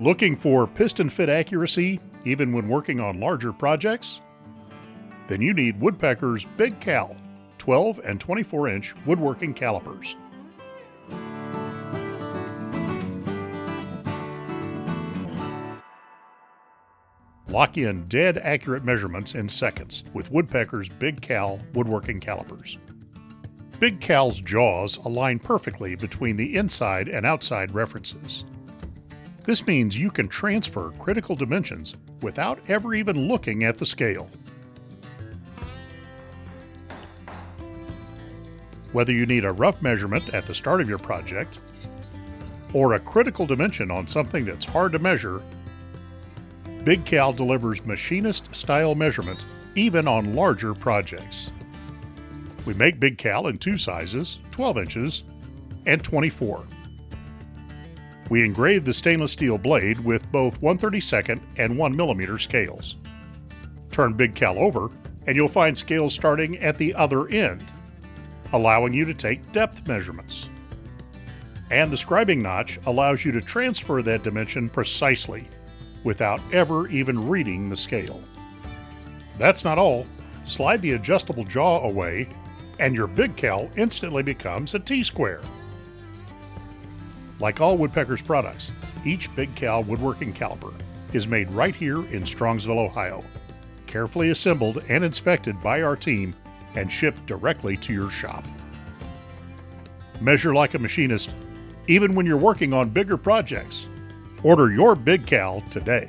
Looking for piston-fit accuracy even when working on larger projects? Then you need Woodpeckers' BigCal 12 and 24-inch woodworking calipers. Lock in dead accurate measurements in seconds with Woodpeckers' BigCal Woodworking Calipers. BigCal's jaws align perfectly between the inside and outside references. This means you can transfer critical dimensions without ever even looking at the scale. Whether you need a rough measurement at the start of your project, or a critical dimension on something that's hard to measure, BigCal delivers machinist-style measurement even on larger projects. We make BigCal in two sizes, 12 inches and 24. We engrave the stainless steel blade with both 1/32 and 1 mm scales. Turn BigCal over and you'll find scales starting at the other end, allowing you to take depth measurements. And the scribing notch allows you to transfer that dimension precisely without ever even reading the scale. That's not all. Slide the adjustable jaw away and your BigCal instantly becomes a T-square. Like all Woodpeckers products, each BigCal woodworking caliper is made right here in Strongsville, Ohio, carefully assembled and inspected by our team and shipped directly to your shop. Measure like a machinist, even when you're working on bigger projects. Order your BigCal today.